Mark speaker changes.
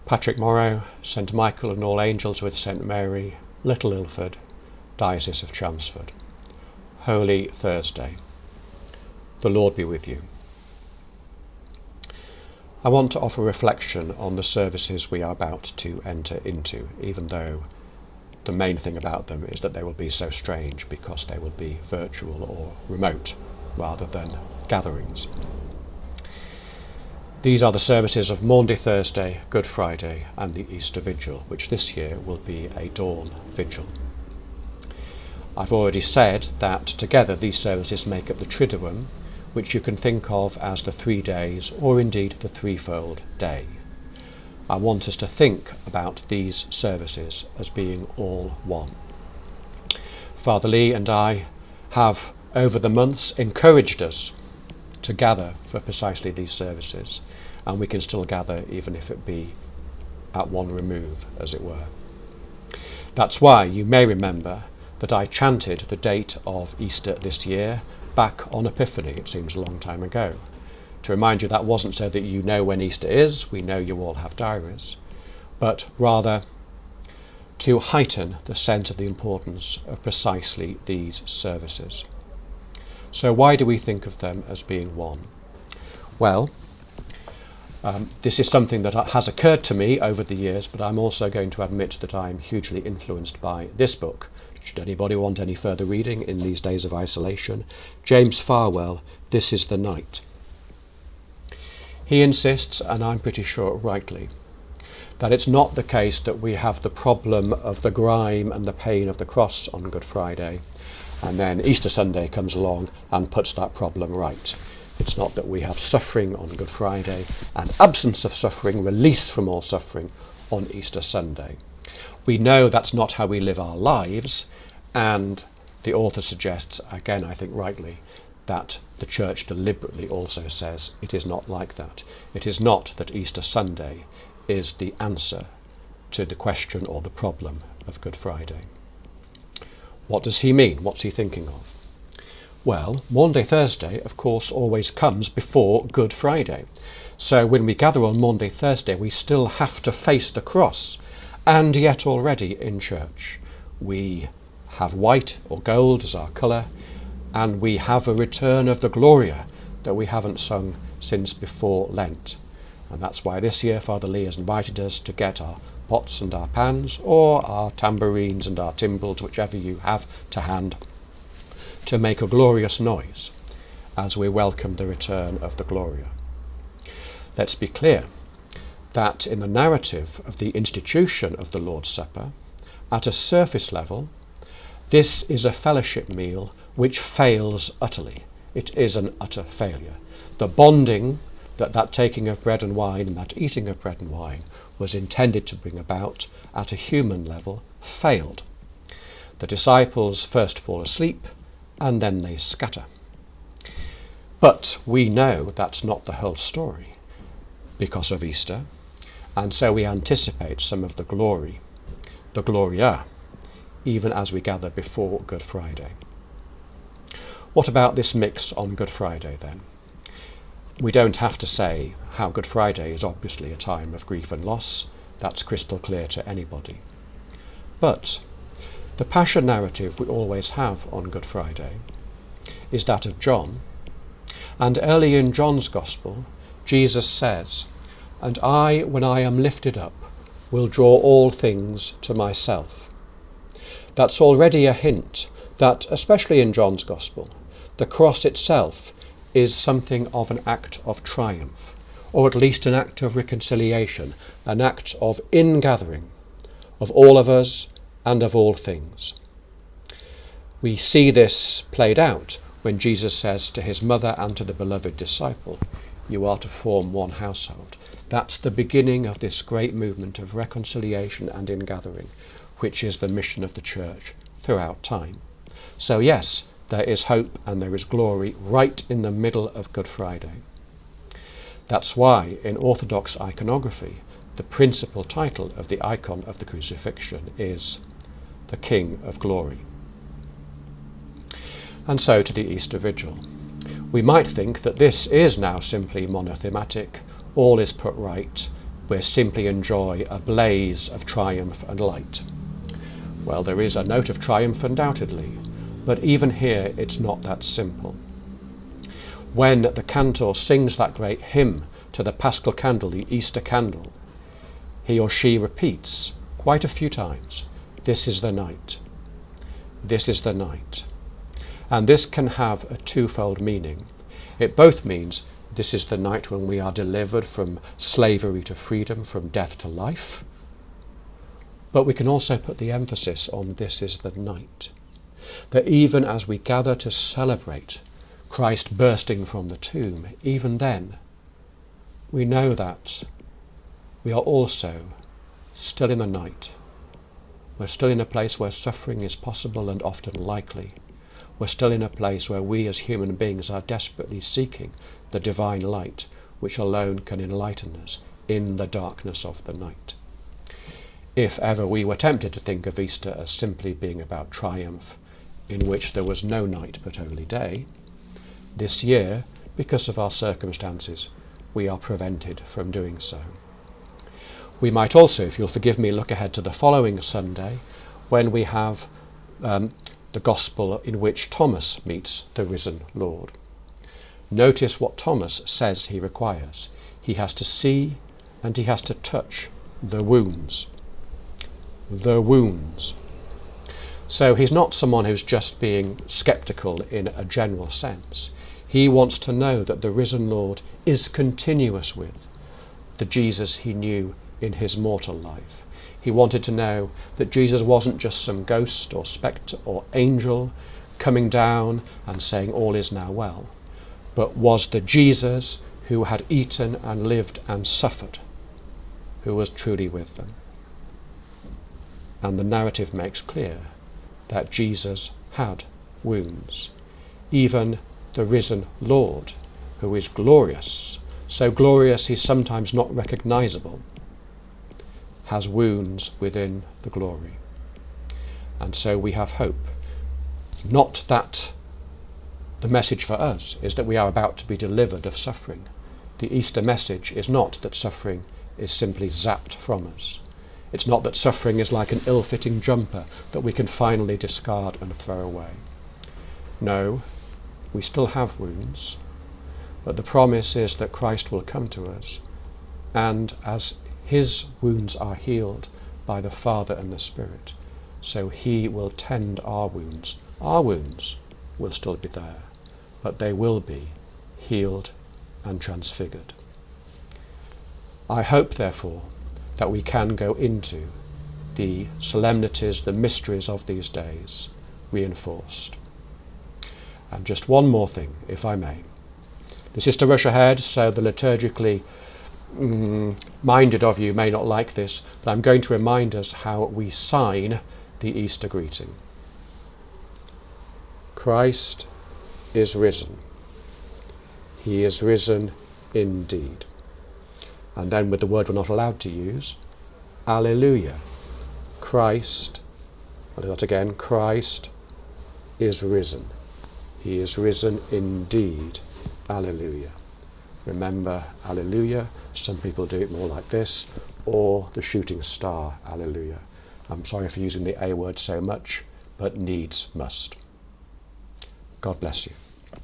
Speaker 1: Patrick Morrow, St Michael and all angels with St Mary, Little Ilford, Diocese of Chelmsford. Holy Thursday. The Lord be with you. I want to offer reflection on the services we are about to enter into, even though the main thing about them is that they will be so strange because they will be virtual or remote rather than gatherings. These are the services of Maundy Thursday, Good Friday and the Easter Vigil, which this year will be a dawn vigil. I've already said that together these services make up the Triduum, which you can think of as the 3 days or indeed the threefold day. I want us to think about these services as being all one. Father Lee and I have over the months encouraged us to gather for precisely these services, and we can still gather even if it be at one remove, as it were. That's why you may remember that I chanted the date of Easter this year back on Epiphany. It seems a long time ago. To remind you, that wasn't so that you know when Easter is, we know you all have diaries, but rather to heighten the sense of the importance of precisely these services. So why do we think of them as being one? Well, this is something that has occurred to me over the years, but I'm also going to admit that I'm hugely influenced by this book. Should anybody want any further reading in these days of isolation, James Farwell, This is the Night. He insists, and I'm pretty sure rightly, that it's not the case that we have the problem of the grime and the pain of the cross on Good Friday, and then Easter Sunday comes along and puts that problem right. It's not that we have suffering on Good Friday and absence of suffering, release from all suffering on Easter Sunday. We know that's not how we live our lives, and the author suggests, again I think rightly, that the Church deliberately also says it is not like that. It is not that Easter Sunday is the answer to the question or the problem of Good Friday. What does he mean? What's he thinking of? Well, Maundy Thursday, of course, always comes before Good Friday. So when we gather on Maundy Thursday, we still have to face the cross. And yet already in church, we have white or gold as our colour, and we have a return of the Gloria that we haven't sung since before Lent. And that's why this year Father Lee has invited us to get our pots and our pans, or our tambourines and our timbrels, whichever you have to hand, to make a glorious noise as we welcome the return of the Gloria. Let's be clear that in the narrative of the institution of the Lord's Supper, at a surface level, this is a fellowship meal which fails utterly. It is an utter failure. The bonding that taking of bread and wine and that eating of bread and wine was intended to bring about at a human level failed. The disciples first fall asleep and then they scatter. But we know that's not the whole story because of Easter, and so we anticipate some of the glory, the Gloria, even as we gather before Good Friday. What about this mix on Good Friday then? We don't have to say how Good Friday is obviously a time of grief and loss. That's crystal clear to anybody. But the Passion narrative we always have on Good Friday is that of John. And early in John's Gospel, Jesus says, "And I, when I am lifted up, will draw all things to myself." That's already a hint that, especially in John's Gospel, the cross itself is something of an act of triumph, or at least an act of reconciliation, an act of ingathering of all of us and of all things. We see this played out when Jesus says to his mother and to the beloved disciple, "You are to form one household." That's the beginning of this great movement of reconciliation and ingathering, which is the mission of the Church throughout time. So yes, there is hope and there is glory right in the middle of Good Friday. That's why in Orthodox iconography, the principal title of the icon of the crucifixion is the King of Glory. And so to the Easter Vigil. We might think that this is now simply monothematic, all is put right, we simply enjoy a blaze of triumph and light. Well, there is a note of triumph undoubtedly, but even here it's not that simple. When the cantor sings that great hymn to the Paschal candle, the Easter candle, he or she repeats quite a few times, "This is the night. This is the night." And this can have a twofold meaning. It both means this is the night when we are delivered from slavery to freedom, from death to life. But we can also put the emphasis on this is the night. That even as we gather to celebrate Christ bursting from the tomb, even then, we know that we are also still in the night. We're still in a place where suffering is possible and often likely. We're still in a place where we as human beings are desperately seeking the divine light, which alone can enlighten us in the darkness of the night. If ever we were tempted to think of Easter as simply being about triumph, in which there was no night but only day, this year, because of our circumstances, we are prevented from doing so. We might also, if you'll forgive me, look ahead to the following Sunday, when we have the Gospel in which Thomas meets the risen Lord. Notice what Thomas says he requires. He has to see and he has to touch the wounds. The wounds. So he's not someone who's just being sceptical in a general sense. He wants to know that the risen Lord is continuous with the Jesus he knew in his mortal life. He wanted to know that Jesus wasn't just some ghost or spectre or angel coming down and saying all is now well, but was the Jesus who had eaten and lived and suffered, who was truly with them. And the narrative makes clear that Jesus had wounds. Even the risen Lord, who is glorious, so glorious he's sometimes not recognizable, has wounds within the glory. And so we have hope. Not that the message for us is that we are about to be delivered of suffering. The Easter message is not that suffering is simply zapped from us. It's not that suffering is like an ill-fitting jumper that we can finally discard and throw away. No, we still have wounds, but the promise is that Christ will come to us, and as his wounds are healed by the Father and the Spirit, so he will tend our wounds. Our wounds will still be there, but they will be healed and transfigured. I hope, therefore, that we can go into the solemnities, the mysteries of these days, reinforced. And just one more thing, if I may. This is to rush ahead, so the liturgically minded of you may not like this, but I'm going to remind us how we sign the Easter greeting. Christ is risen. He is risen indeed. And then with the word we're not allowed to use, Alleluia. Christ, I'll do that again, Christ is risen. He is risen indeed. Alleluia. Remember, Alleluia. Some people do it more like this, or the shooting star, Alleluia. I'm sorry for using the A word so much, but needs must. God bless you.